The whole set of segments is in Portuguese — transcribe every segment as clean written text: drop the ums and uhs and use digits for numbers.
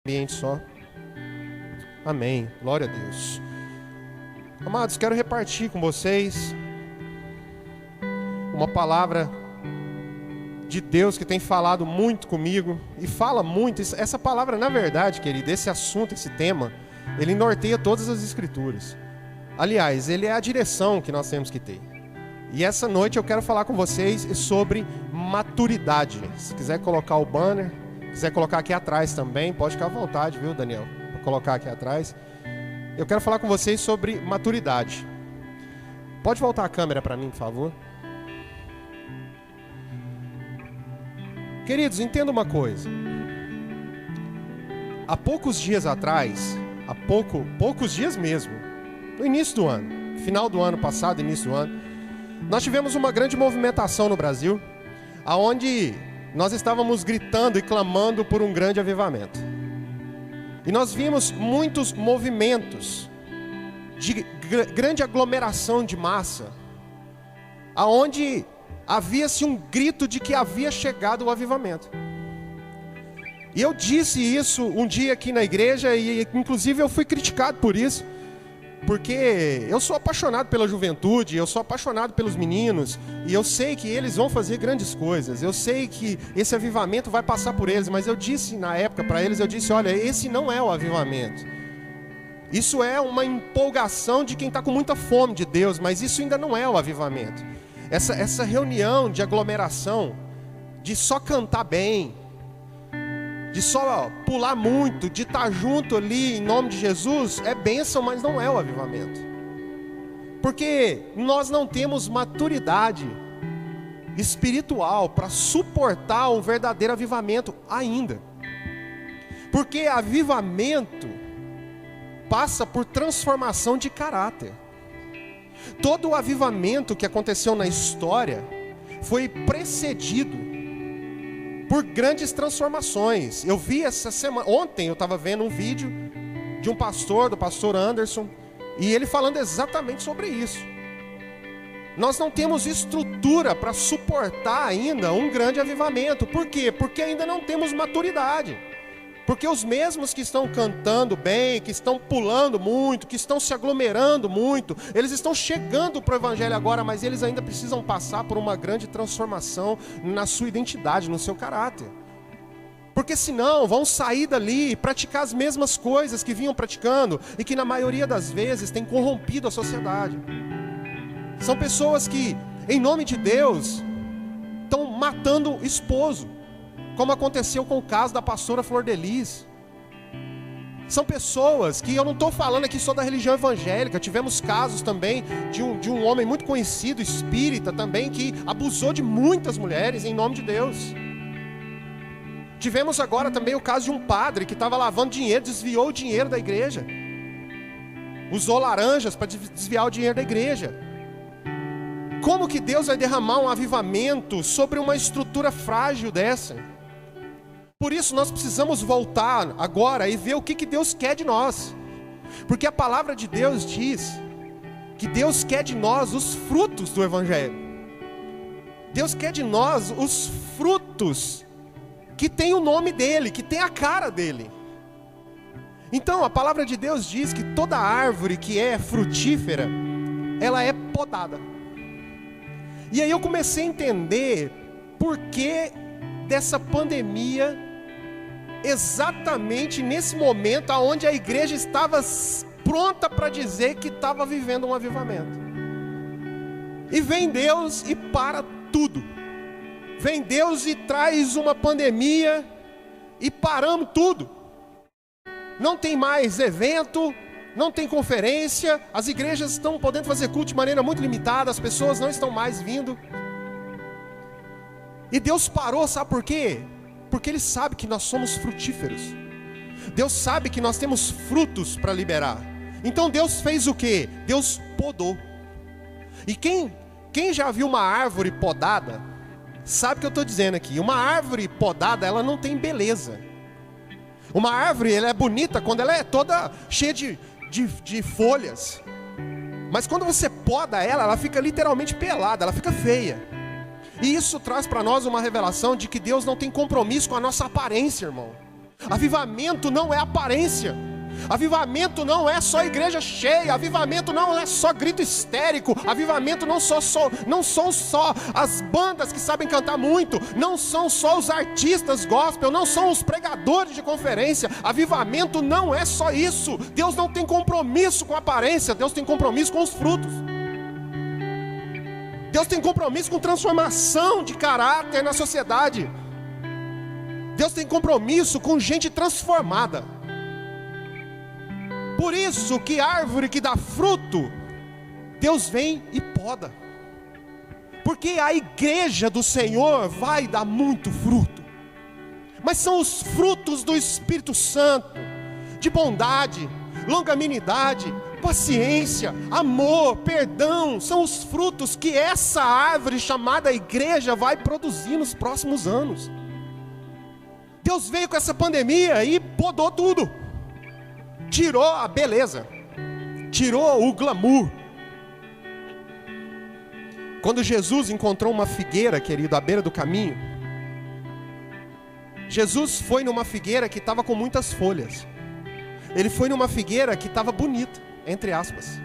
ambiente só. Amém. Glória a Deus. Amados, quero repartir com vocês uma palavra de Deus que tem falado muito comigo e fala muito. Essa palavra, na verdade, querido, esse assunto, esse tema, ele norteia todas as escrituras. Aliás, ele é a direção que nós temos que ter. E essa noite eu quero falar com vocês sobre maturidade. Se quiser colocar o banner, quiser colocar aqui atrás também, pode ficar à vontade, viu, Daniel? Vou colocar aqui atrás. Eu quero falar com vocês sobre maturidade. Pode voltar a câmera para mim, por favor? Queridos, entenda uma coisa. Há poucos dias atrás, poucos dias mesmo, no início do ano, final do ano passado, início do ano, nós tivemos uma grande movimentação no Brasil, aonde nós estávamos gritando e clamando por um grande avivamento. E nós vimos muitos movimentos de grande aglomeração de massa, aonde havia-se um grito de que havia chegado o avivamento. E eu disse isso um dia aqui na igreja e inclusive eu fui criticado por isso, porque eu sou apaixonado pela juventude, eu sou apaixonado pelos meninos, e eu sei que eles vão fazer grandes coisas, eu sei que esse avivamento vai passar por eles, mas eu disse na época para eles, eu disse, olha, esse não é o avivamento. Isso é uma empolgação de quem está com muita fome de Deus, mas isso ainda não é o avivamento. Essa reunião de aglomeração, de só cantar bem, de só pular muito, de estar junto ali em nome de Jesus, é bênção, mas não é o avivamento. Porque nós não temos maturidade espiritual para suportar um verdadeiro avivamento ainda. Porque avivamento passa por transformação de caráter. Todo o avivamento que aconteceu na história foi precedido por grandes transformações. Eu vi essa semana, ontem eu estava vendo um vídeo de um pastor, do pastor Anderson, e ele falando exatamente sobre isso. Nós não temos estrutura para suportar ainda um grande avivamento. Por quê? Porque ainda não temos maturidade. Porque os mesmos que estão cantando bem, que estão pulando muito, que estão se aglomerando muito, eles estão chegando para o Evangelho agora, mas eles ainda precisam passar por uma grande transformação na sua identidade, no seu caráter. Porque senão vão sair dali e praticar as mesmas coisas que vinham praticando e que na maioria das vezes têm corrompido a sociedade. São pessoas que, em nome de Deus, estão matando o esposo, como aconteceu com o caso da pastora Flor de Lis. São pessoas que, eu não estou falando aqui só da religião evangélica, tivemos casos também de um homem muito conhecido, espírita também, que abusou de muitas mulheres em nome de Deus. Tivemos agora também o caso de um padre que estava lavando dinheiro, desviou o dinheiro da igreja. Usou laranjas para desviar o dinheiro da igreja. Como que Deus vai derramar um avivamento sobre uma estrutura frágil dessa? Por isso nós precisamos voltar agora e ver o que Deus quer de nós. Porque a palavra de Deus diz que Deus quer de nós os frutos do Evangelho. Deus quer de nós os frutos que tem o nome dEle, que tem a cara dEle. Então a palavra de Deus diz que toda árvore que é frutífera, ela é podada. E aí eu comecei a entender por que dessa pandemia, exatamente nesse momento onde a igreja estava pronta para dizer que estava vivendo um avivamento. E vem Deus e para tudo. Vem Deus e traz uma pandemia e paramos tudo. Não tem mais evento, não tem conferência, as igrejas estão podendo fazer culto de maneira muito limitada, as pessoas não estão mais vindo. E Deus parou, sabe por quê? Porque Ele sabe que nós somos frutíferos. Deus sabe que nós temos frutos para liberar. Então Deus fez o quê? Deus podou. E quem já viu uma árvore podada, sabe o que eu estou dizendo aqui. Uma árvore podada, ela não tem beleza. Uma árvore, ela é bonita quando ela é toda cheia de folhas. Mas quando você poda ela, ela fica literalmente pelada, ela fica feia. E isso traz para nós uma revelação de que Deus não tem compromisso com a nossa aparência, irmão. Avivamento não é aparência. Avivamento não é só igreja cheia. Avivamento não é só grito histérico. Avivamento não são só as bandas que sabem cantar muito. Não são só os artistas gospel. Não são os pregadores de conferência. Avivamento não é só isso. Deus não tem compromisso com a aparência. Deus tem compromisso com os frutos. Deus tem compromisso com transformação de caráter na sociedade. Deus tem compromisso com gente transformada. Por isso que árvore que dá fruto, Deus vem e poda. Porque a igreja do Senhor vai dar muito fruto. Mas são os frutos do Espírito Santo, de bondade, longanimidade, paciência, amor, perdão. São os frutos que essa árvore chamada igreja vai produzir nos próximos anos. Deus veio com essa pandemia e podou tudo. Tirou a beleza, tirou o glamour. Quando Jesus encontrou uma figueira, querido, à beira do caminho, Jesus foi numa figueira que estava com muitas folhas. Ele foi numa figueira que estava bonita, entre aspas.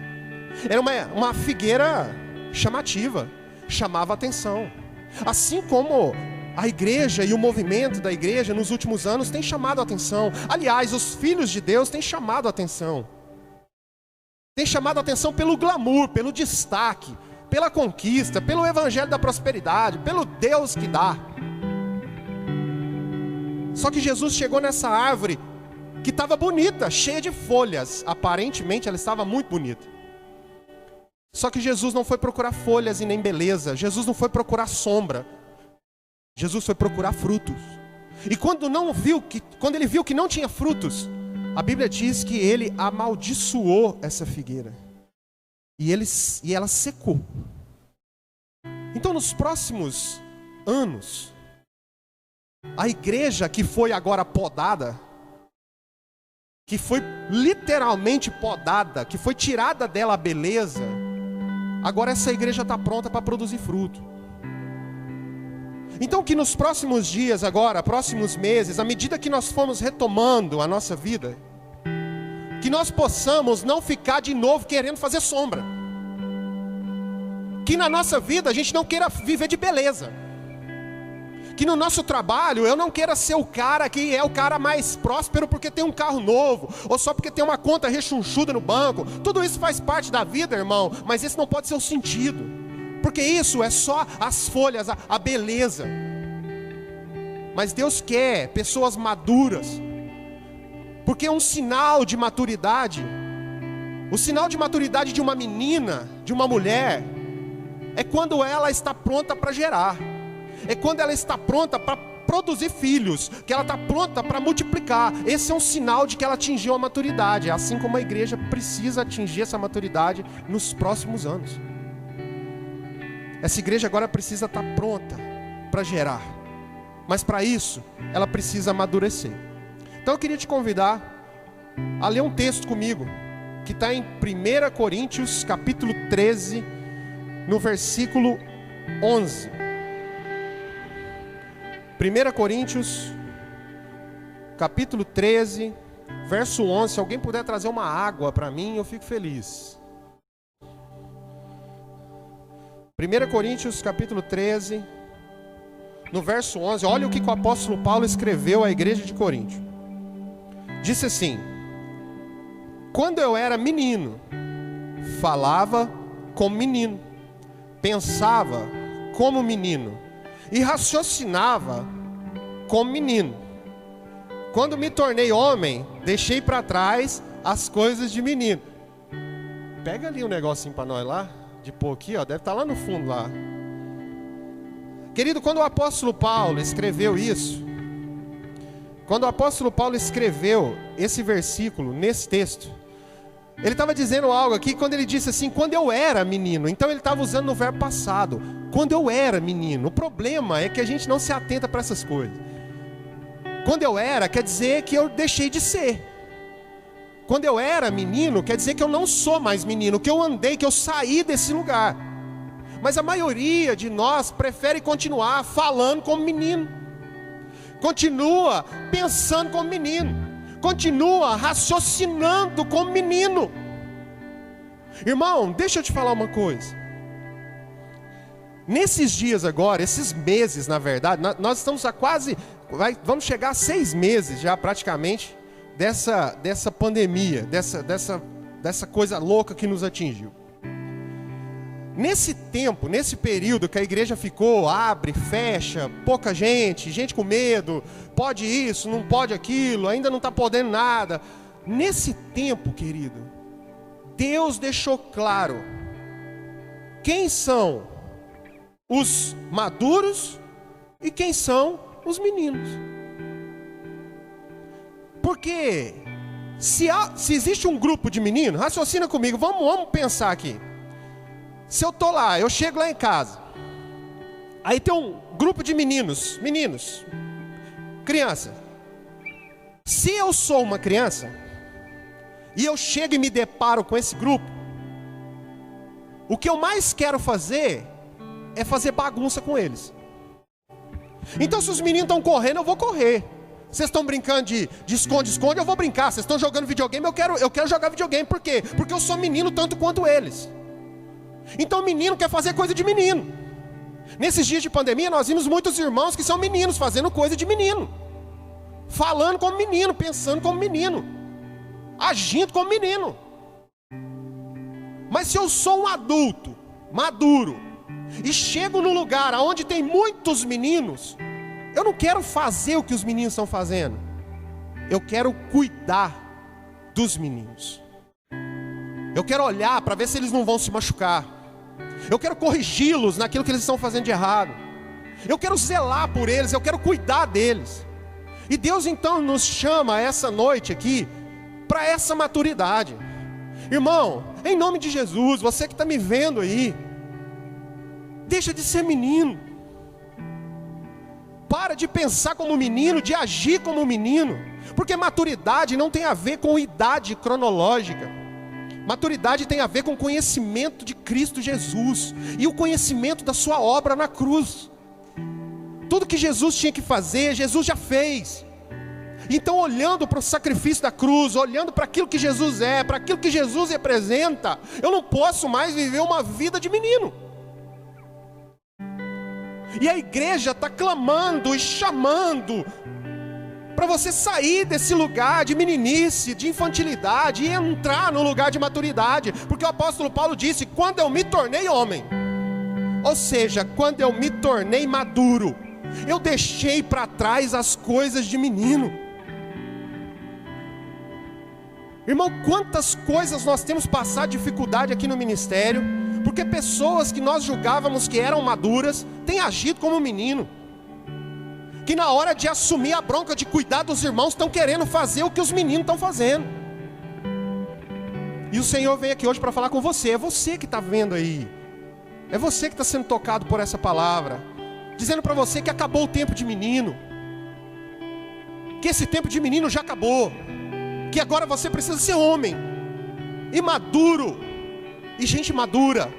Era uma figueira chamativa, chamava atenção. Assim como a igreja e o movimento da igreja nos últimos anos tem chamado a atenção. Aliás, os filhos de Deus têm chamado a atenção. Tem chamado a atenção pelo glamour, pelo destaque, pela conquista, pelo evangelho da prosperidade, pelo Deus que dá. Só que Jesus chegou nessa árvore que estava bonita, cheia de folhas. Aparentemente ela estava muito bonita. Só que Jesus não foi procurar folhas e nem beleza. Jesus não foi procurar sombra. Jesus foi procurar frutos. E quando ele viu que não tinha frutos, a Bíblia diz que ele amaldiçoou essa figueira. E ela secou. Então nos próximos anos, a igreja que foi agora podada, que foi literalmente podada, que foi tirada dela a beleza, agora essa igreja está pronta para produzir fruto. Então que nos próximos dias agora, próximos meses, à medida que nós formos retomando a nossa vida, que nós possamos não ficar de novo querendo fazer sombra. Que na nossa vida a gente não queira viver de beleza. Que no nosso trabalho eu não queira ser o cara que é o cara mais próspero porque tem um carro novo, ou só porque tem uma conta rechonchuda no banco. Tudo isso faz parte da vida, irmão, mas esse não pode ser o sentido. Porque isso é só as folhas, a beleza. Mas Deus quer pessoas maduras. Porque um sinal de maturidade, o sinal de maturidade de uma menina, de uma mulher, é quando ela está pronta para gerar. É quando ela está pronta para produzir filhos, que ela está pronta para multiplicar. Esse é um sinal de que ela atingiu a maturidade. Assim como a igreja precisa atingir essa maturidade nos próximos anos. Essa igreja agora precisa estar pronta para gerar. Mas para isso, ela precisa amadurecer. Então eu queria te convidar a ler um texto comigo, que está em 1 Coríntios, capítulo 13, no versículo 11. 1 Coríntios, capítulo 13, verso 11. Se alguém puder trazer uma água para mim, eu fico feliz. 1 Coríntios capítulo 13, no verso 11, olha o que o apóstolo Paulo escreveu à igreja de Corinto. Disse assim: quando eu era menino, falava como menino, pensava como menino e raciocinava como menino. Quando me tornei homem, deixei para trás as coisas de menino. Pega ali um negocinho para nós lá, de pôr aqui, ó, deve estar lá no fundo lá. Querido, quando o apóstolo Paulo escreveu isso, quando o apóstolo Paulo escreveu esse versículo, nesse texto, ele estava dizendo algo aqui, quando ele disse assim, quando eu era menino. Então ele estava usando no verbo passado, quando eu era menino. O problema é que a gente não se atenta para essas coisas. Quando eu era, quer dizer que eu deixei de ser. Quando eu era menino, quer dizer que eu não sou mais menino, que eu andei, que eu saí desse lugar. Mas a maioria de nós prefere continuar falando como menino, continua pensando como menino, continua raciocinando como menino. Irmão, deixa eu te falar uma coisa. Nesses dias agora, esses meses na verdade, nós estamos a vamos chegar a 6 meses já praticamente dessa pandemia, dessa coisa louca que nos atingiu. Nesse tempo, nesse período que a igreja ficou, abre, fecha, pouca gente com medo, pode isso, não pode aquilo, ainda não está podendo nada. Nesse tempo, querido, Deus deixou claro quem são os maduros e quem são os meninos. Porque se existe um grupo de meninos, raciocina comigo, vamos pensar aqui. Se eu tô lá, eu chego lá em casa, aí tem um grupo de meninos, criança. Se eu sou uma criança e eu chego e me deparo com esse grupo, o que eu mais quero fazer é fazer bagunça com eles. Então se os meninos estão correndo, eu vou correr. Vocês estão brincando de esconde-esconde, eu vou brincar. Vocês estão jogando videogame, eu quero jogar videogame. Por quê? Porque eu sou menino tanto quanto eles. Então o menino quer fazer coisa de menino. Nesses dias de pandemia nós vimos muitos irmãos que são meninos fazendo coisa de menino, falando como menino, pensando como menino, agindo como menino. Mas se eu sou um adulto maduro e chego num lugar onde tem muitos meninos, eu não quero fazer o que os meninos estão fazendo, eu quero cuidar dos meninos. Eu quero olhar para ver se eles não vão se machucar. Eu quero corrigi-los naquilo que eles estão fazendo de errado. Eu quero zelar por eles, eu quero cuidar deles. E Deus então nos chama essa noite aqui para essa maturidade. Irmão, em nome de Jesus, você que está me vendo aí, deixa de ser menino. Para de pensar como menino, de agir como menino. Porque maturidade não tem a ver com idade cronológica. Maturidade tem a ver com o conhecimento de Cristo Jesus e o conhecimento da sua obra na cruz. Tudo que Jesus tinha que fazer, Jesus já fez. Então, olhando para o sacrifício da cruz, olhando para aquilo que Jesus é, para aquilo que Jesus representa, eu não posso mais viver uma vida de menino. E a igreja está clamando e chamando para você sair desse lugar de meninice, de infantilidade e entrar no lugar de maturidade. Porque o apóstolo Paulo disse: quando eu me tornei homem, ou seja, quando eu me tornei maduro, eu deixei para trás as coisas de menino. Irmão, quantas coisas nós temos passado dificuldade aqui no ministério, porque pessoas que nós julgávamos que eram maduras têm agido como menino, que na hora de assumir a bronca de cuidar dos irmãos estão querendo fazer o que os meninos estão fazendo. E o Senhor vem aqui hoje para falar com você. É você que está vendo aí, é você que está sendo tocado por essa palavra, dizendo para você que acabou o tempo de menino, que esse tempo de menino já acabou, que agora você precisa ser homem e maduro. E gente madura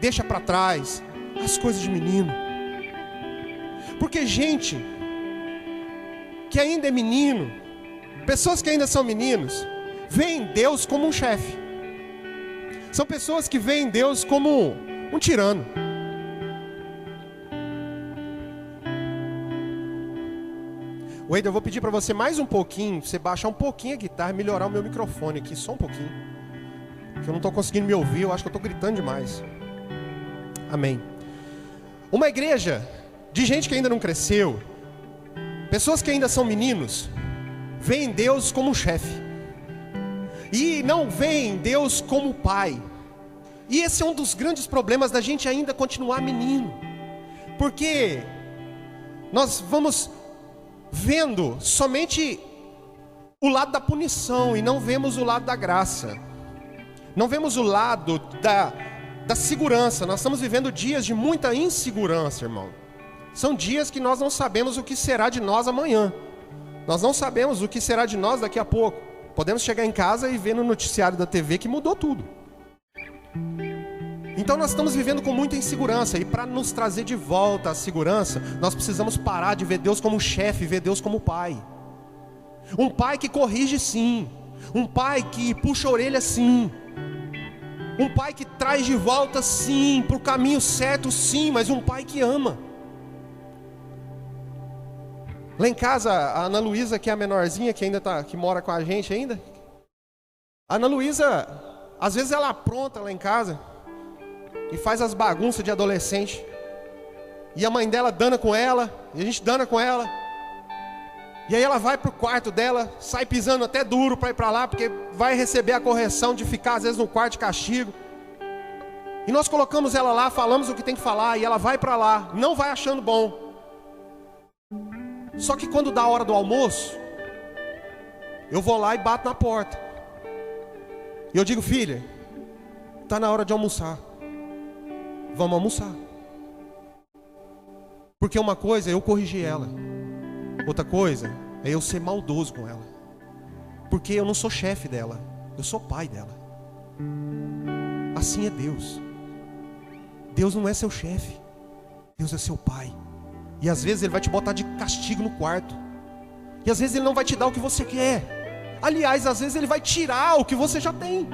deixa para trás as coisas de menino. Porque gente que ainda é menino, pessoas que ainda são meninos, veem Deus como um chefe. São pessoas que veem Deus como um tirano. Wade, eu vou pedir para você mais um pouquinho, você baixar um pouquinho a guitarra e melhorar o meu microfone aqui, só um pouquinho, que eu não estou conseguindo me ouvir, eu acho que eu estou gritando demais. Amém. Uma igreja de gente que ainda não cresceu, pessoas que ainda são meninos, veem Deus como um chefe, e não veem Deus como pai. E esse é um dos grandes problemas da gente ainda continuar menino, porque nós vamos vendo somente o lado da punição e não vemos o lado da graça, não vemos o lado da segurança. Nós estamos vivendo dias de muita insegurança, irmão. São dias que nós não sabemos o que será de nós amanhã, nós não sabemos o que será de nós daqui a pouco. Podemos chegar em casa e ver no noticiário da TV que mudou tudo. Então nós estamos vivendo com muita insegurança, e para nos trazer de volta a segurança, nós precisamos parar de ver Deus como chefe, ver Deus como pai. Um pai que corrige sim, um pai que puxa a orelha sim, um pai que traz de volta sim, para o caminho certo sim, mas um pai que ama. Lá em casa, a Ana Luísa, que é a menorzinha, que ainda que mora com a gente ainda, a Ana Luísa, às vezes ela apronta lá em casa e faz as bagunças de adolescente, e a mãe dela dana com ela, e a gente dana com ela, e aí ela vai pro quarto dela, sai pisando até duro para ir para lá, porque vai receber a correção de ficar às vezes no quarto de castigo. E nós colocamos ela lá, falamos o que tem que falar, e ela vai para lá, não vai achando bom. Só que quando dá a hora do almoço, eu vou lá e bato na porta. E eu digo: filha, está na hora de almoçar. Vamos almoçar. Porque uma coisa é eu corrigir ela, outra coisa é eu ser maldoso com ela. Porque eu não sou chefe dela, eu sou pai dela. Assim é Deus. Deus não é seu chefe, Deus é seu pai. E às vezes Ele vai te botar de castigo no quarto, e às vezes Ele não vai te dar o que você quer. Aliás, às vezes Ele vai tirar o que você já tem,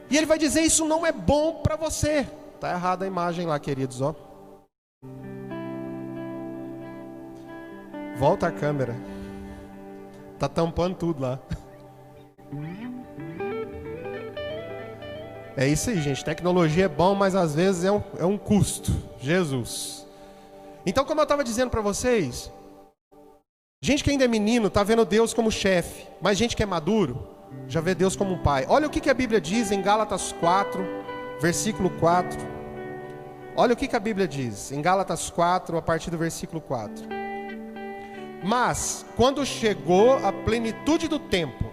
e Ele vai dizer: isso não é bom para você. Está errada a imagem lá, queridos, ó. Volta a câmera. Está tampando tudo lá. É isso aí, gente. Tecnologia é bom, mas às vezes é um custo. Jesus. Então, como eu estava dizendo para vocês, gente que ainda é menino está vendo Deus como chefe, mas gente que é maduro já vê Deus como um pai. Olha o que a Bíblia diz em Gálatas 4, versículo 4. Olha o que a Bíblia diz em Gálatas 4, a partir do versículo 4. Mas, quando chegou a plenitude do tempo,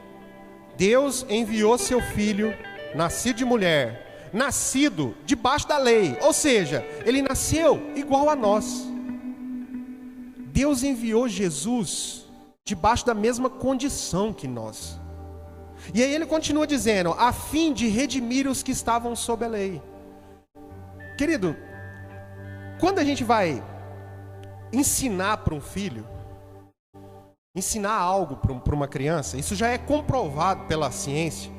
Deus enviou seu filho, nascido de mulher, nascido debaixo da lei, ou seja, ele nasceu igual a nós. Deus enviou Jesus debaixo da mesma condição que nós. E aí ele continua dizendo: a fim de redimir os que estavam sob a lei. Querido, quando a gente vai ensinar para um filho, ensinar algo para uma criança, isso já é comprovado pela ciência,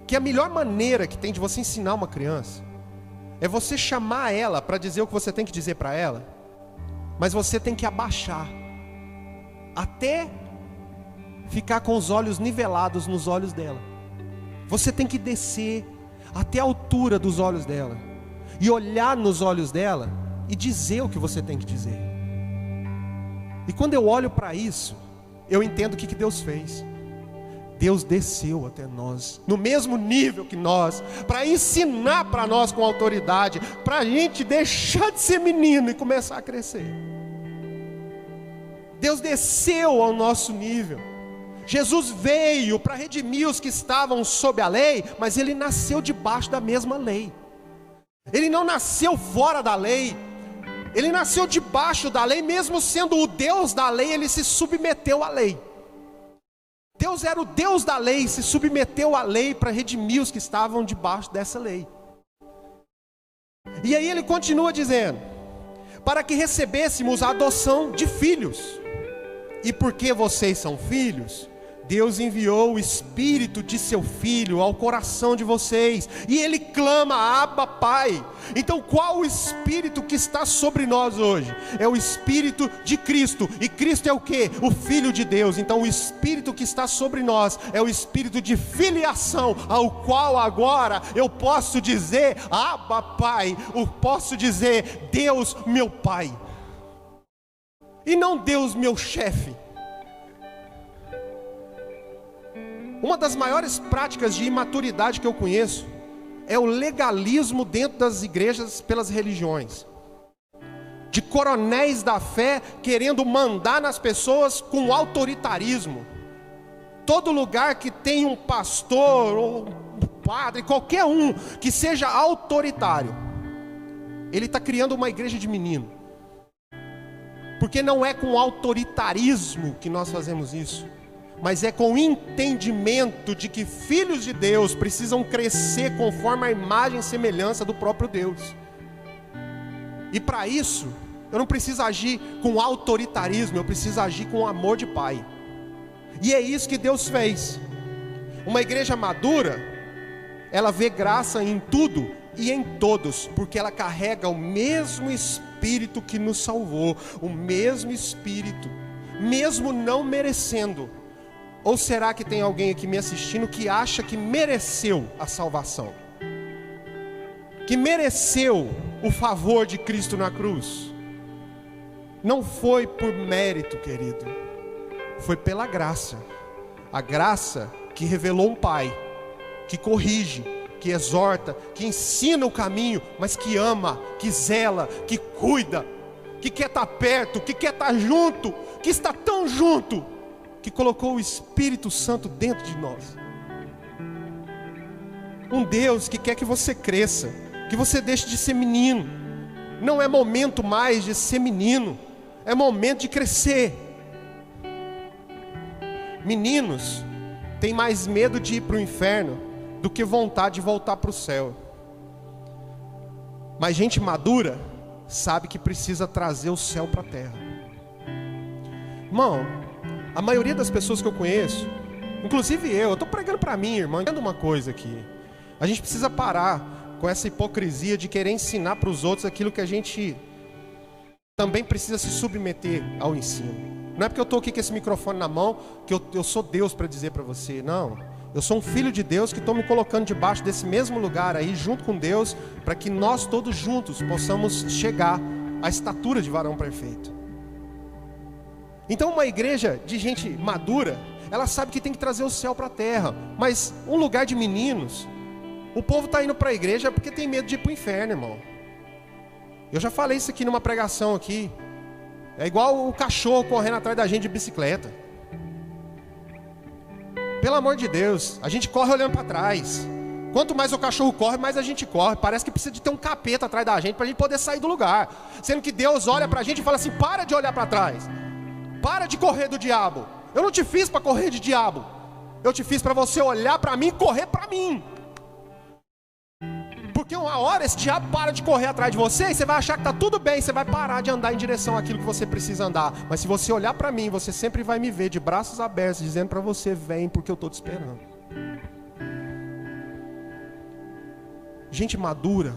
que a melhor maneira que tem de você ensinar uma criança é você chamar ela para dizer o que você tem que dizer para ela, mas você tem que abaixar até ficar com os olhos nivelados nos olhos dela. Você tem que descer até a altura dos olhos dela e olhar nos olhos dela e dizer o que você tem que dizer. E quando eu olho para isso, eu entendo o que Deus fez. Deus desceu até nós, no mesmo nível que nós, para ensinar para nós com autoridade, para a gente deixar de ser menino e começar a crescer. Deus desceu ao nosso nível. Jesus veio para redimir os que estavam sob a lei, mas Ele nasceu debaixo da mesma lei. Ele não nasceu fora da lei, Ele nasceu debaixo da lei. Mesmo sendo o Deus da lei, Ele se submeteu à lei. Deus era o Deus da lei, se submeteu à lei para redimir os que estavam debaixo dessa lei. E aí ele continua dizendo: para que recebêssemos a adoção de filhos. E porque vocês são filhos, Deus enviou o Espírito de seu Filho ao coração de vocês, e Ele clama: Abba, Pai. Então qual o Espírito que está sobre nós hoje? É o Espírito de Cristo, e Cristo é o quê? O Filho de Deus. Então o Espírito que está sobre nós é o Espírito de filiação, ao qual agora eu posso dizer: Abba, Pai. Eu posso dizer: Deus, meu Pai. E não Deus, meu chefe. Uma das maiores práticas de imaturidade que eu conheço é o legalismo dentro das igrejas pelas religiões. De coronéis da fé querendo mandar nas pessoas com autoritarismo. Todo lugar que tem um pastor ou um padre, qualquer um que seja autoritário, ele está criando uma igreja de menino. Porque não é com autoritarismo que nós fazemos isso, mas é com o entendimento de que filhos de Deus precisam crescer conforme a imagem e semelhança do próprio Deus. E para isso, eu não preciso agir com autoritarismo, eu preciso agir com amor de pai. E é isso que Deus fez. Uma igreja madura, ela vê graça em tudo e em todos, porque ela carrega o mesmo Espírito que nos salvou, o mesmo Espírito, mesmo não merecendo. Ou será que tem alguém aqui me assistindo que acha que mereceu a salvação? Que mereceu o favor de Cristo na cruz? Não foi por mérito, querido. Foi pela graça. A graça que revelou um Pai, que corrige, que exorta, que ensina o caminho, mas que ama, que zela, que cuida, que quer estar perto, que quer estar junto, que está tão junto, que colocou o Espírito Santo dentro de nós. Um Deus que quer que você cresça, que você deixe de ser menino. Não é momento mais de ser menino, é momento de crescer. Meninos têm mais medo de ir para o inferno do que vontade de voltar para o céu. Mas gente madura sabe que precisa trazer o céu para a terra. Irmão, a maioria das pessoas que eu conheço, inclusive eu estou pregando para mim, irmão, entenda uma coisa aqui. A gente precisa parar com essa hipocrisia de querer ensinar para os outros aquilo que a gente também precisa se submeter ao ensino. Não é porque eu estou aqui com esse microfone na mão que eu sou Deus para dizer para você. Não, eu sou um filho de Deus que estou me colocando debaixo desse mesmo lugar aí, junto com Deus, para que nós todos juntos possamos chegar à estatura de varão perfeito. Então uma igreja de gente madura, ela sabe que tem que trazer o céu para a terra. Mas um lugar de meninos, o povo está indo para a igreja porque tem medo de ir para o inferno, irmão. Eu já falei isso aqui numa pregação aqui. É igual o cachorro correndo atrás da gente de bicicleta. Pelo amor de Deus, a gente corre olhando para trás. Quanto mais o cachorro corre, mais a gente corre. Parece que precisa de ter um capeta atrás da gente para a gente poder sair do lugar. Sendo que Deus olha para a gente e fala assim: para de olhar para trás. Para de correr do diabo. Eu não te fiz para correr de diabo. Eu te fiz para você olhar para mim e correr para mim. Porque uma hora esse diabo para de correr atrás de você e você vai achar que está tudo bem, você vai parar de andar em direção àquilo que você precisa andar. Mas se você olhar para mim, você sempre vai me ver de braços abertos, dizendo para você: vem, porque eu estou te esperando. Gente madura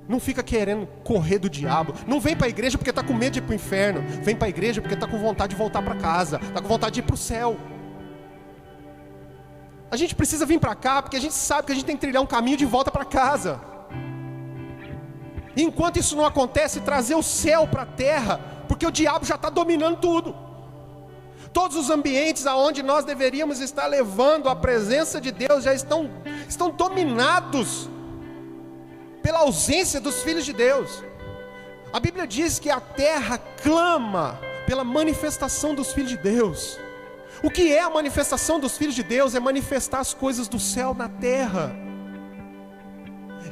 não fica querendo correr do diabo. Não vem para a igreja porque está com medo de ir para o inferno. Vem para a igreja porque está com vontade de voltar para casa, está com vontade de ir para o céu. A gente precisa vir para cá porque a gente sabe que a gente tem que trilhar um caminho de volta para casa. E enquanto isso não acontece, trazer o céu para a terra, porque o diabo já está dominando tudo. Todos os ambientes aonde nós deveríamos estar levando a presença de Deus já estão dominados pela ausência dos filhos de Deus. A Bíblia diz que a terra clama pela manifestação dos filhos de Deus. O que é a manifestação dos filhos de Deus? É manifestar as coisas do céu na terra.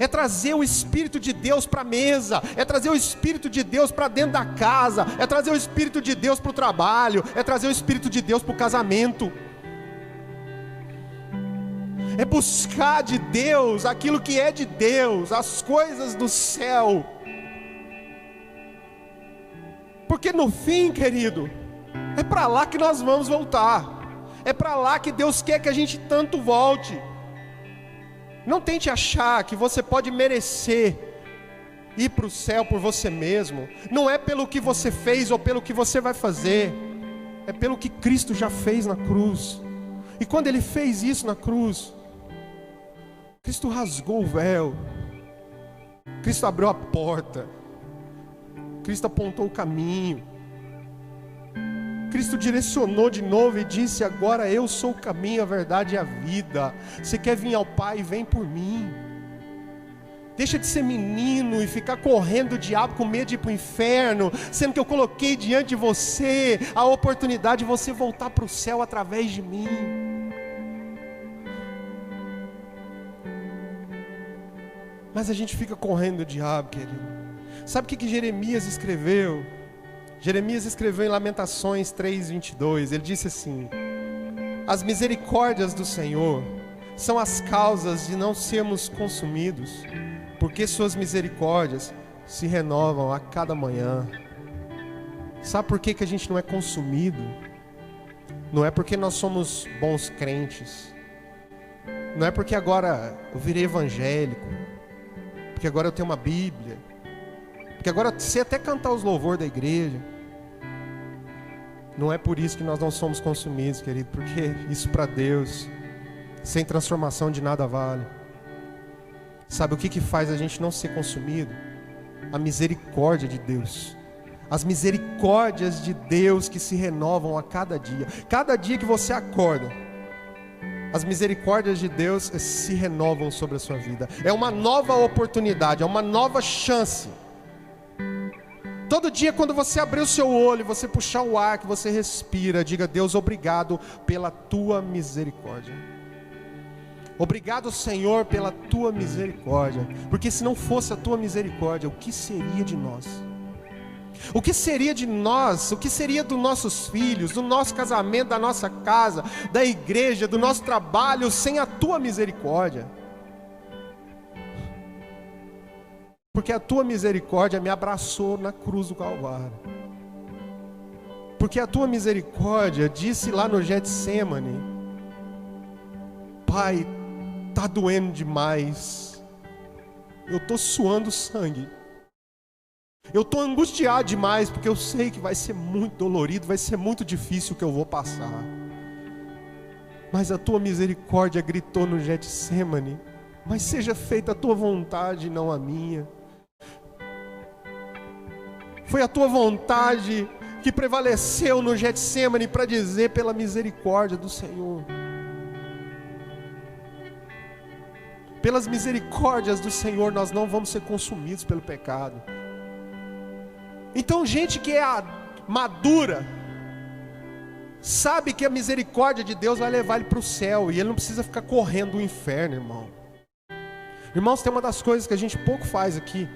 É trazer o Espírito de Deus para a mesa. É trazer o Espírito de Deus para dentro da casa. É trazer o Espírito de Deus para o trabalho. É trazer o Espírito de Deus para o casamento. É buscar de Deus aquilo que é de Deus, as coisas do céu. Porque no fim, querido, é para lá que nós vamos voltar. É para lá que Deus quer que a gente tanto volte. Não tente achar que você pode merecer ir para o céu por você mesmo. Não é pelo que você fez ou pelo que você vai fazer. É pelo que Cristo já fez na cruz. E quando Ele fez isso na cruz, Cristo rasgou o véu. Cristo abriu a porta. Cristo apontou o caminho. Cristo direcionou de novo e disse: agora eu sou o caminho, a verdade e a vida. Você quer vir ao Pai? Vem por mim. Deixa de ser menino e ficar correndo do diabo com medo de ir para o inferno, sendo que eu coloquei diante de você a oportunidade de você voltar para o céu através de mim. Mas a gente fica correndo do diabo, querido. Sabe o que Jeremias escreveu? Jeremias escreveu em Lamentações 3:22, ele disse assim: As misericórdias do Senhor são as causas de não sermos consumidos, porque suas misericórdias se renovam a cada manhã. Sabe por que a gente não é consumido? Não é porque nós somos bons crentes, não é porque agora eu virei evangélico, porque agora eu tenho uma Bíblia, porque agora eu sei até cantar os louvores da igreja. Não é por isso que nós não somos consumidos, querido, porque isso para Deus, sem transformação de nada vale. Sabe o que faz a gente não ser consumido? A misericórdia de Deus. As misericórdias de Deus que se renovam a cada dia. Cada dia que você acorda, as misericórdias de Deus se renovam sobre a sua vida. É uma nova oportunidade, é uma nova chance. Todo dia quando você abrir o seu olho, você puxar o ar que você respira, diga: Deus, obrigado pela tua misericórdia. Obrigado, Senhor, pela tua misericórdia. Porque se não fosse a tua misericórdia, o que seria de nós? O que seria de nós? O que seria dos nossos filhos, do nosso casamento, da nossa casa, da igreja, do nosso trabalho, sem a tua misericórdia? Porque a tua misericórdia me abraçou na cruz do Calvário. Porque a tua misericórdia disse lá no Getsêmani: Pai, está doendo demais, eu estou suando sangue, eu estou angustiado demais, porque eu sei que vai ser muito dolorido, vai ser muito difícil o que eu vou passar. Mas a tua misericórdia gritou no Getsêmani: mas seja feita a tua vontade, não a minha. Foi a tua vontade que prevaleceu no Getsêmani para dizer: pela misericórdia do Senhor. Pelas misericórdias do Senhor nós não vamos ser consumidos pelo pecado. Então gente que é madura sabe que a misericórdia de Deus vai levar ele para o céu, e ele não precisa ficar correndo do inferno, irmão. Irmãos, tem uma das coisas que a gente pouco faz aqui.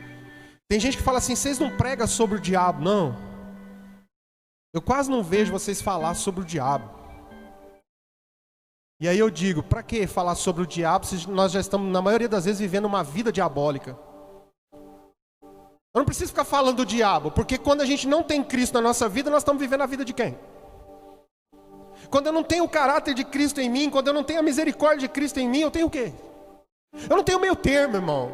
Tem gente que fala assim: vocês não pregam sobre o diabo. Não, eu quase não vejo vocês falar sobre o diabo. E aí eu digo: para que falar sobre o diabo se nós já estamos, na maioria das vezes, vivendo uma vida diabólica? Eu não preciso ficar falando do diabo, porque quando a gente não tem Cristo na nossa vida, nós estamos vivendo a vida de quem? Quando eu não tenho o caráter de Cristo em mim, quando eu não tenho a misericórdia de Cristo em mim, eu tenho o quê? Eu não tenho meio termo, irmão.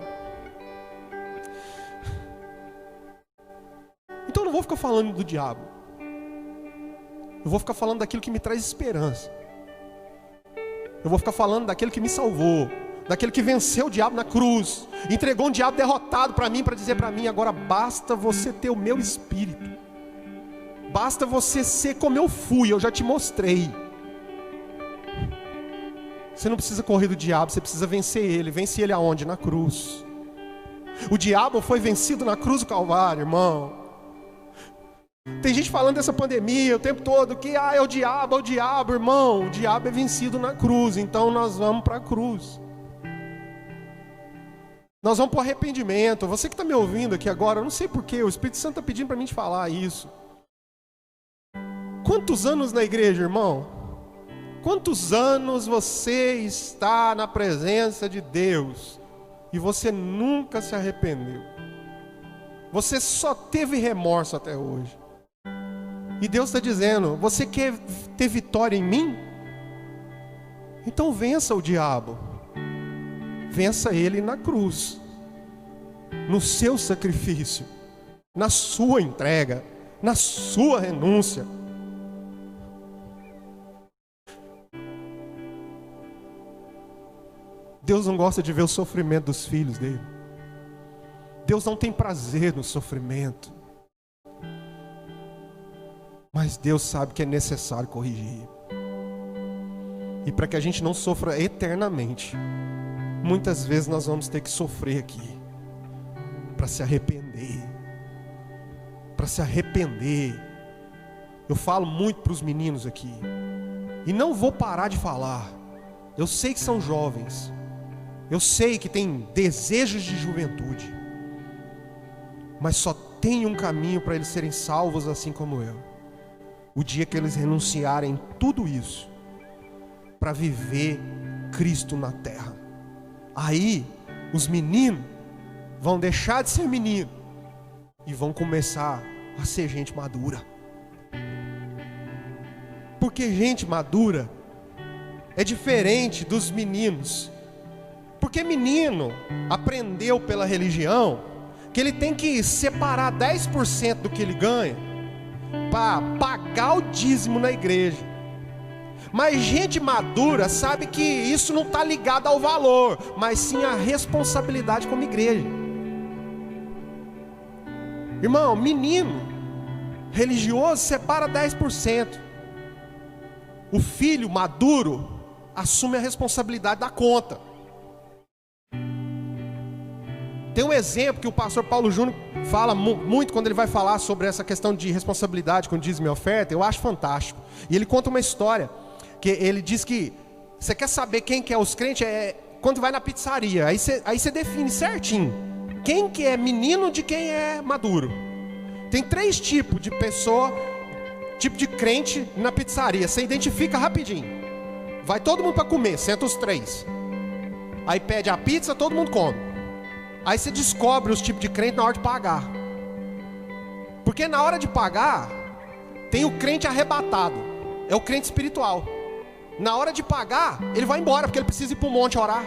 Então eu não vou ficar falando do diabo. Eu vou ficar falando daquilo que me traz esperança. Eu vou ficar falando daquele que me salvou, daquele que venceu o diabo na cruz, entregou um diabo derrotado para mim, para dizer para mim: agora basta você ter o meu espírito, basta você ser como eu fui, eu já te mostrei. Você não precisa correr do diabo, você precisa vencer ele. Vence ele aonde? Na cruz. O diabo foi vencido na cruz do Calvário, irmão. Tem gente falando dessa pandemia o tempo todo, que é o diabo, irmão. O diabo é vencido na cruz, então nós vamos para a cruz. Nós vamos para o arrependimento. Você que está me ouvindo aqui agora, eu não sei porquê, o Espírito Santo está pedindo para mim te falar isso. Quantos anos na igreja, irmão? Quantos anos você está na presença de Deus e você nunca se arrependeu? Você só teve remorso até hoje. E Deus está dizendo: você quer ter vitória em mim? Então vença o diabo. Vença ele na cruz, no seu sacrifício, na sua entrega, na sua renúncia. Deus não gosta de ver o sofrimento dos filhos dele. Deus não tem prazer no sofrimento. Mas Deus sabe que é necessário corrigir. E para que a gente não sofra eternamente, muitas vezes nós vamos ter que sofrer aqui, para se arrepender. Para se arrepender. Eu falo muito para os meninos aqui, e não vou parar de falar. Eu sei que são jovens, eu sei que têm desejos de juventude, mas só tem um caminho para eles serem salvos assim como eu. O dia que eles renunciarem tudo isso, para viver Cristo na terra. Aí os meninos vão deixar de ser menino e vão começar a ser gente madura. Porque gente madura é diferente dos meninos. Porque menino aprendeu pela religião que ele tem que separar 10% do que ele ganha para pagar o dízimo na igreja. Mas gente madura sabe que isso não está ligado ao valor, mas sim à responsabilidade como igreja. Irmão, menino religioso separa 10%. O filho maduro assume a responsabilidade da conta. Tem um exemplo que o pastor Paulo Júnior fala muito quando ele vai falar sobre essa questão de responsabilidade com dízimo e oferta. Eu acho fantástico. E ele conta uma história que ele diz que você quer saber quem que é os crentes quando vai na pizzaria. Aí você define certinho quem que é menino de quem é maduro. Tem 3 tipos de pessoa, tipo de crente na pizzaria. Você identifica rapidinho. Vai todo mundo para comer, senta os 3. Aí pede a pizza, todo mundo come. Aí você descobre os tipos de crente na hora de pagar. Porque na hora de pagar, tem o crente arrebatado. É o crente espiritual. Na hora de pagar, ele vai embora, porque ele precisa ir para o monte orar.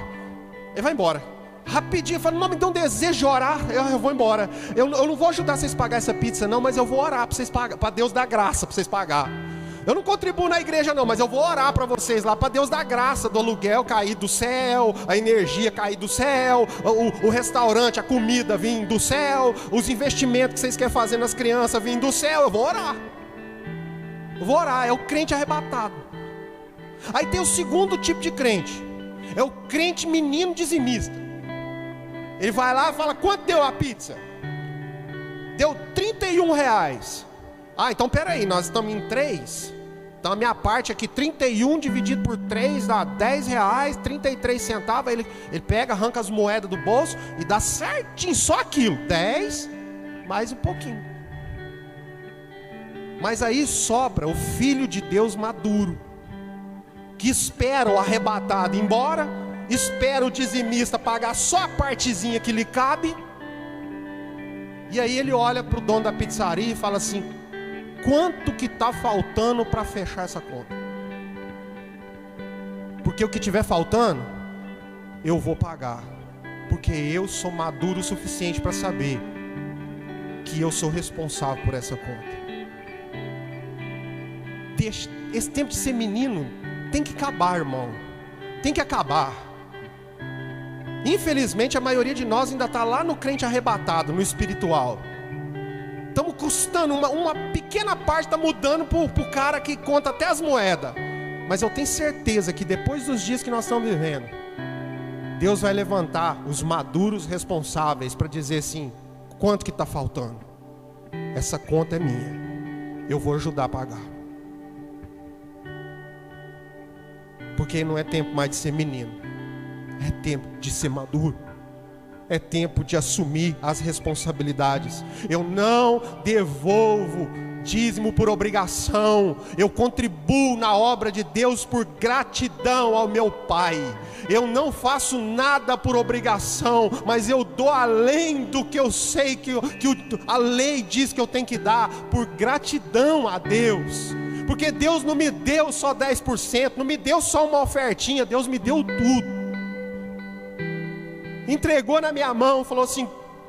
Ele vai embora. Rapidinho, fala, não me dá um desejo de orar, eu vou embora. Eu não vou ajudar vocês a pagar essa pizza não, mas eu vou orar para vocês pagar, para Deus dar graça para vocês pagar. Eu não contribuo na igreja não, mas eu vou orar para vocês lá, para Deus dar graça do aluguel cair do céu, a energia cair do céu, o restaurante, a comida vir do céu, os investimentos que vocês querem fazer nas crianças vir do céu. Eu vou orar. Eu vou orar, é o crente arrebatado. Aí tem o segundo tipo de crente, é o crente menino dizimista. Ele vai lá e fala, quanto deu a pizza? Deu R$31. Ah, então peraí, nós estamos em 3. Então a minha parte aqui, 31 dividido por 3 dá R$10, 33 centavos. Ele pega, arranca as moedas do bolso e dá certinho, só aquilo, 10 mais um pouquinho. Mas aí sobra o filho de Deus maduro, que espera o arrebatado ir embora, espera o dizimista pagar só a partezinha que lhe cabe. E aí ele olha para o dono da pizzaria e fala assim, quanto que está faltando para fechar essa conta? Porque o que estiver faltando, eu vou pagar. Porque eu sou maduro o suficiente para saber que eu sou responsável por essa conta. Esse tempo de ser menino tem que acabar, irmão. Tem que acabar. Infelizmente a maioria de nós ainda está lá no crente arrebatado, no espiritual. Estamos custando, uma pequena parte está mudando para o cara que conta até as moedas. Mas eu tenho certeza que depois dos dias que nós estamos vivendo, Deus vai levantar os maduros responsáveis para dizer assim, quanto que está faltando? Essa conta é minha, eu vou ajudar a pagar. Porque não é tempo mais de ser menino, é tempo de ser maduro. É tempo de assumir as responsabilidades. Eu não devolvo dízimo por obrigação. Eu contribuo na obra de Deus por gratidão ao meu Pai. Eu não faço nada por obrigação, mas eu dou além do que eu sei que a lei diz que eu tenho que dar, por gratidão a Deus. Porque Deus não me deu só 10%, não me deu só uma ofertinha, Deus me deu tudo. Entregou na minha mão, falou assim,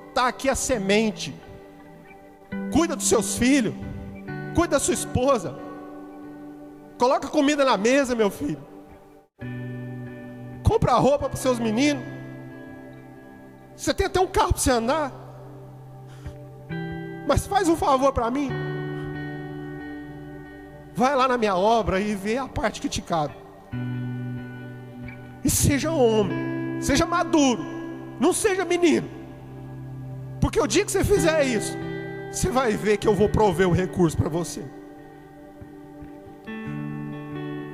está aqui a semente, cuida dos seus filhos, cuida da sua esposa, coloca comida na mesa, meu filho, compra roupa para os seus meninos, você tem até um carro para você andar, mas faz um favor para mim, vai lá na minha obra e vê a parte que te cabe, e seja homem, seja maduro, não seja menino. Porque o dia que você fizer isso, você vai ver que eu vou prover o recurso para você.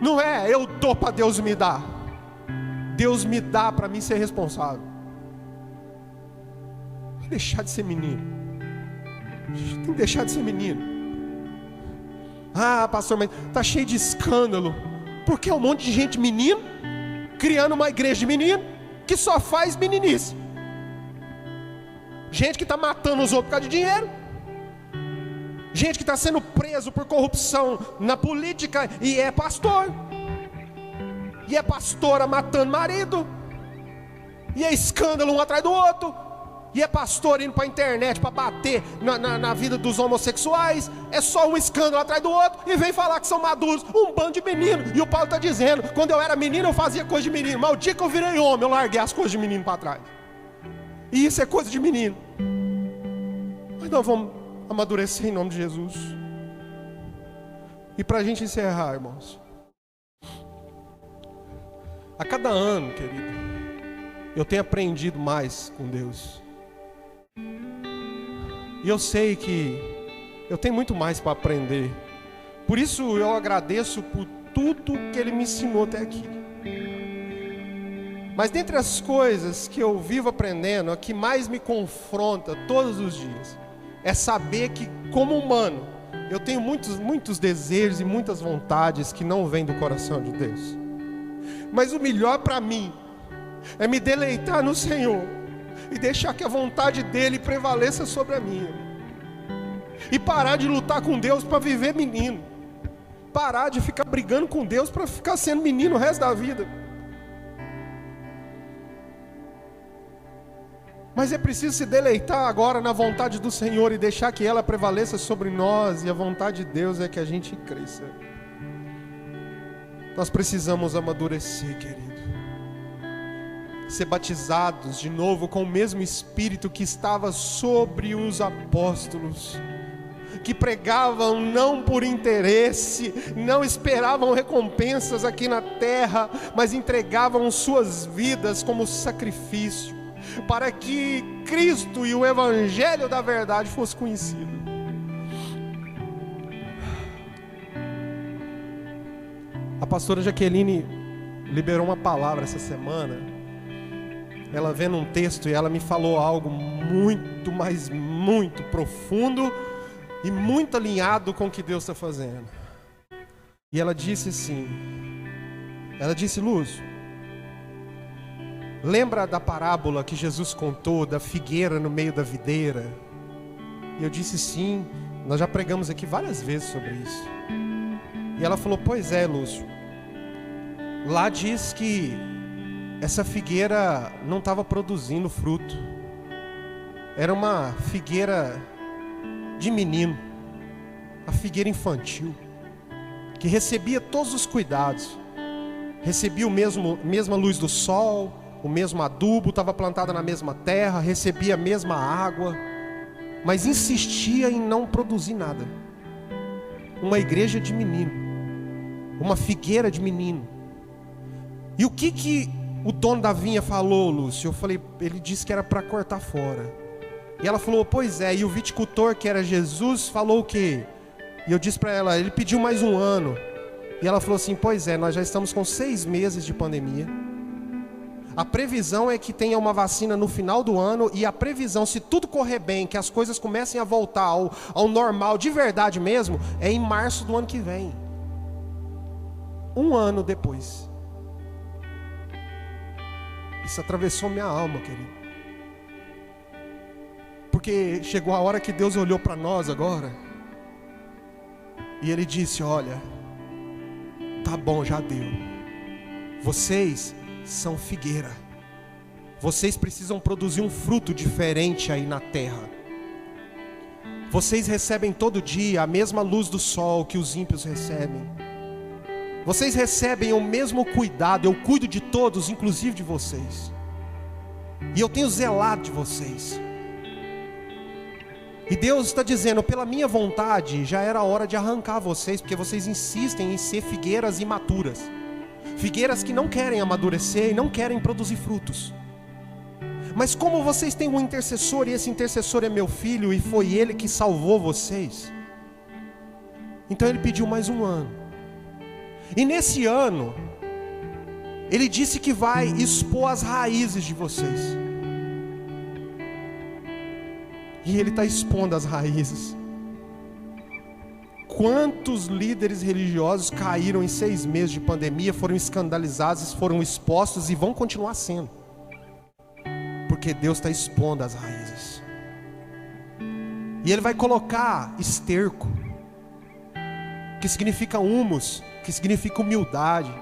Não é eu dou para Deus me dar. Deus me dá para mim ser responsável. Tem que deixar de ser menino. Tem que deixar de ser menino. Ah, pastor, mas está cheio de escândalo. Porque é um monte de gente menino, criando uma igreja de menino, que só faz meninice. Gente que está matando os outros por causa de dinheiro. Gente que está sendo preso por corrupção na política e é pastor. E é pastora matando marido. E é escândalo um atrás do outro. E é pastor indo para a internet para bater na vida dos homossexuais. É só um escândalo atrás do outro. E vem falar que são maduros. Um bando de menino. E o Paulo está dizendo: quando eu era menino eu fazia coisa de menino, mas o dia que eu virei homem eu larguei as coisas de menino para trás. E isso é coisa de menino. Mas nós vamos amadurecer em nome de Jesus. E para a gente encerrar, irmãos, a cada ano, querido, eu tenho aprendido mais com Deus. E eu sei que eu tenho muito mais para aprender. Por isso eu agradeço por tudo que Ele me ensinou até aqui. Mas dentre as coisas que eu vivo aprendendo, a que mais me confronta todos os dias é saber que, como humano, eu tenho muitos desejos e muitas vontades que não vêm do coração de Deus. Mas o melhor para mim é me deleitar no Senhor e deixar que a vontade dEle prevaleça sobre a minha. E parar de lutar com Deus para viver menino. Parar de ficar brigando com Deus para ficar sendo menino o resto da vida. Mas é preciso se deleitar agora na vontade do Senhor e deixar que ela prevaleça sobre nós. E a vontade de Deus é que a gente cresça. Nós precisamos amadurecer, querido. Ser batizados de novo com o mesmo Espírito que estava sobre os apóstolos, que pregavam não por interesse, não esperavam recompensas aqui na terra, mas entregavam suas vidas como sacrifício, para que Cristo e o Evangelho da verdade fosse conhecido. A pastora Jaqueline liberou uma palavra essa semana. Ela vendo um texto e ela me falou algo muito, mas muito profundo e muito alinhado com o que Deus está fazendo. E ela disse assim, Lúcio, lembra da parábola que Jesus contou da figueira no meio da videira? E eu disse sim, nós já pregamos aqui várias vezes sobre isso. E ela falou, pois é, Lúcio, lá diz que essa figueira não estava produzindo fruto. Era uma figueira de menino, a figueira infantil, que recebia todos os cuidados, recebia mesma luz do sol, o mesmo adubo, estava plantada na mesma terra, recebia a mesma água, mas insistia em não produzir nada. Uma igreja de menino, uma figueira de menino. E o que o dono da vinha falou, Lúcio? Eu falei, ele disse que era para cortar fora. E ela falou, pois é. E o viticultor, que era Jesus, falou o quê? E eu disse para ela, ele pediu mais um ano. E ela falou assim, pois é, nós já estamos com 6 meses de pandemia. A previsão é que tenha uma vacina no final do ano. E a previsão, se tudo correr bem, que as coisas comecem a voltar ao normal de verdade mesmo, é em março do ano que vem. 1 ano depois. Isso atravessou minha alma, querido. Porque chegou a hora que Deus olhou para nós agora e Ele disse, olha, tá bom, já deu. Vocês são figueira. Vocês precisam produzir um fruto diferente aí na terra. Vocês recebem todo dia a mesma luz do sol que os ímpios recebem. Vocês recebem o mesmo cuidado. Eu cuido de todos, inclusive de vocês. E eu tenho zelado de vocês. E Deus está dizendo, pela minha vontade, já era hora de arrancar vocês, porque vocês insistem em ser figueiras imaturas. Figueiras que não querem amadurecer e não querem produzir frutos. Mas como vocês têm um intercessor, e esse intercessor é meu filho, e foi ele que salvou vocês, então ele pediu mais 1 ano. E nesse ano, ele disse que vai expor as raízes de vocês. E ele está expondo as raízes. Quantos líderes religiosos caíram em 6 meses de pandemia, foram escandalizados, foram expostos e vão continuar sendo, porque Deus está expondo as raízes. E Ele vai colocar esterco, que significa humus, que significa humildade.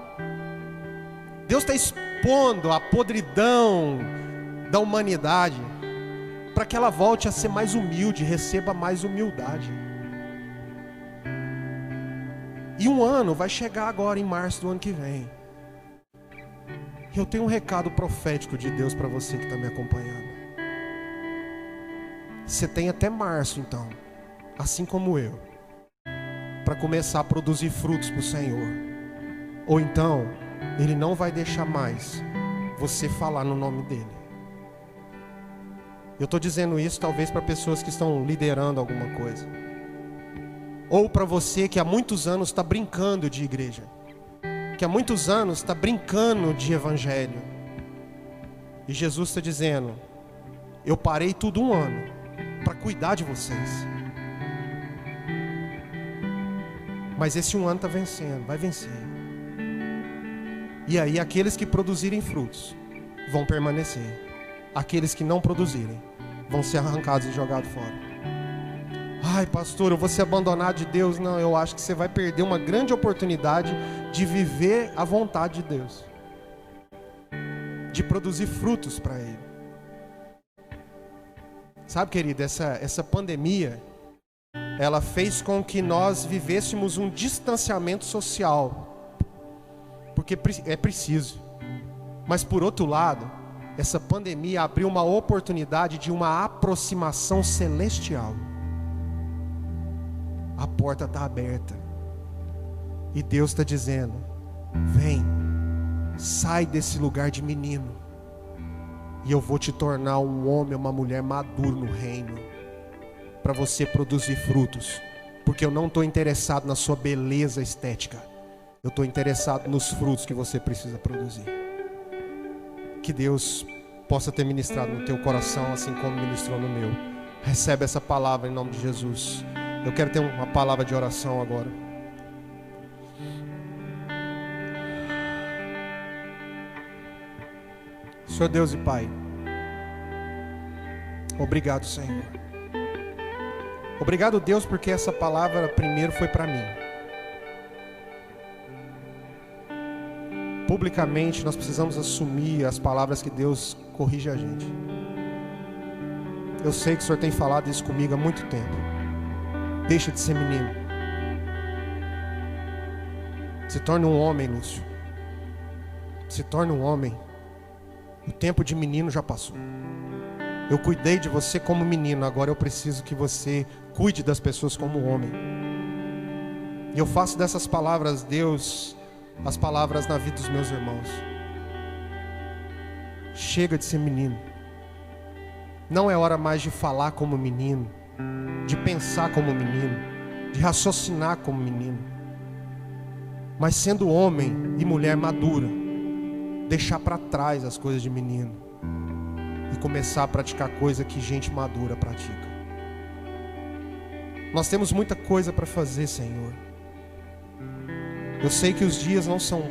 Deus está expondo a podridão da humanidade, para que ela volte a ser mais humilde, receba mais humildade. E um ano vai chegar agora em março do ano que vem. Eu tenho um recado profético de Deus para você que está me acompanhando. Você tem até março então, assim como eu, para começar a produzir frutos para o Senhor. Ou então, Ele não vai deixar mais você falar no nome dEle. Eu estou dizendo isso talvez para pessoas que estão liderando alguma coisa, ou para você que há muitos anos está brincando de igreja, que há muitos anos está brincando de evangelho. E Jesus está dizendo: eu parei tudo um ano para cuidar de vocês. Mas esse um ano está vencendo, vai vencer. E aí aqueles que produzirem frutos vão permanecer. Aqueles que não produzirem vão ser arrancados e jogados fora. Ai, pastor, eu vou ser abandonado de Deus. Não, eu acho que você vai perder uma grande oportunidade de viver a vontade de Deus, de produzir frutos para Ele. Sabe, querido, essa pandemia, ela fez com que nós vivêssemos um distanciamento social, porque é preciso. Mas por outro lado, essa pandemia abriu uma oportunidade de uma aproximação celestial. A porta está aberta e Deus está dizendo: vem, sai desse lugar de menino, e eu vou te tornar um homem, uma mulher maduro no reino, para você produzir frutos. Porque eu não estou interessado na sua beleza estética, eu estou interessado nos frutos que você precisa produzir. Que Deus possa ter ministrado no teu coração, assim como ministrou no meu. Recebe essa palavra em nome de Jesus. Eu quero ter uma palavra de oração agora. Senhor Deus e Pai, obrigado, Senhor. Obrigado, Deus, porque essa palavra primeiro foi para mim. Publicamente nós precisamos assumir as palavras que Deus corrige a gente. Eu sei que o Senhor tem falado isso comigo há muito tempo. Deixa de ser menino. Se torne um homem, Lúcio. Se torne um homem. O tempo de menino já passou. Eu cuidei de você como menino, agora eu preciso que você cuide das pessoas como homem. E eu faço dessas palavras, Deus, as palavras na vida dos meus irmãos. Chega de ser menino. Não é hora mais de falar como menino, de pensar como menino, de raciocinar como menino. Mas sendo homem e mulher madura, deixar para trás as coisas de menino e começar a praticar coisa que gente madura pratica. Nós temos muita coisa para fazer, Senhor. Eu sei que os dias não são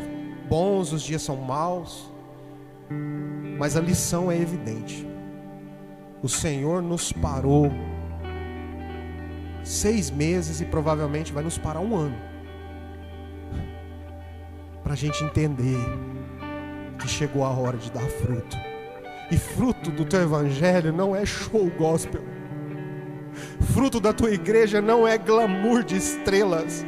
bons, os dias são maus, mas a lição é evidente. O Senhor nos parou 6 meses e provavelmente vai nos parar 1 ano, para a gente entender que chegou a hora de dar fruto. E fruto do teu evangelho não é show gospel. Fruto da tua igreja não é glamour de estrelas.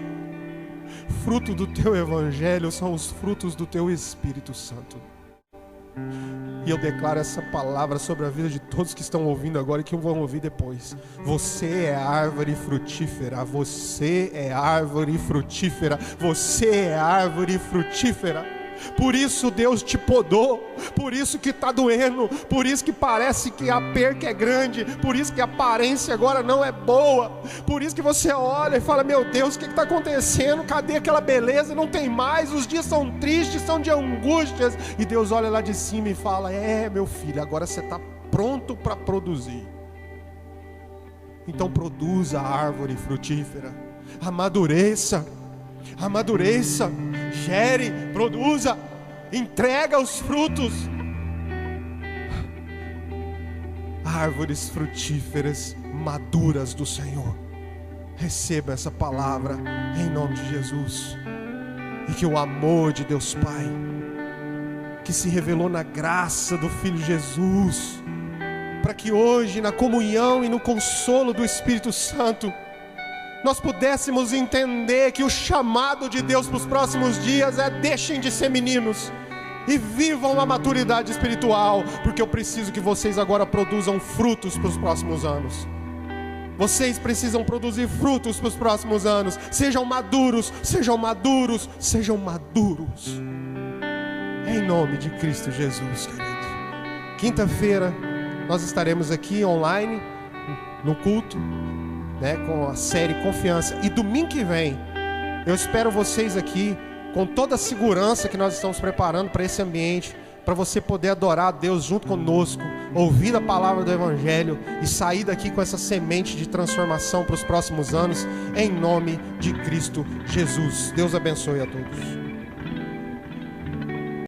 Fruto do teu evangelho são os frutos do teu Espírito Santo. E eu declaro essa palavra sobre a vida de todos que estão ouvindo agora e que vão ouvir depois. Você é árvore frutífera. Você é árvore frutífera. Você é árvore frutífera. Por isso Deus te podou, por isso que está doendo, por isso que parece que a perca é grande, por isso que a aparência agora não é boa, por isso que você olha e fala: meu Deus, o que está acontecendo? Cadê aquela beleza? Não tem mais, os dias são tristes, são de angústias. E Deus olha lá de cima e fala: é, meu filho, agora você está pronto para produzir. Então produza a árvore frutífera. Amadureça, amadureça, gere, produza, entrega os frutos. Árvores frutíferas, maduras do Senhor. Receba essa palavra em nome de Jesus. E que o amor de Deus Pai, que se revelou na graça do Filho Jesus, para que hoje, na comunhão e no consolo do Espírito Santo, nós pudéssemos entender que o chamado de Deus para os próximos dias é: deixem de ser meninos e vivam a maturidade espiritual, porque eu preciso que vocês agora produzam frutos para os próximos anos. Vocês precisam produzir frutos para os próximos anos. Sejam maduros, sejam maduros, sejam maduros. Em nome de Cristo Jesus, querido. Quinta-feira nós estaremos aqui online, no culto, né, com a série Confiança. E domingo que vem, eu espero vocês aqui, com toda a segurança que nós estamos preparando para esse ambiente, para você poder adorar a Deus junto conosco, ouvir a palavra do Evangelho e sair daqui com essa semente de transformação para os próximos anos, em nome de Cristo Jesus. Deus abençoe a todos.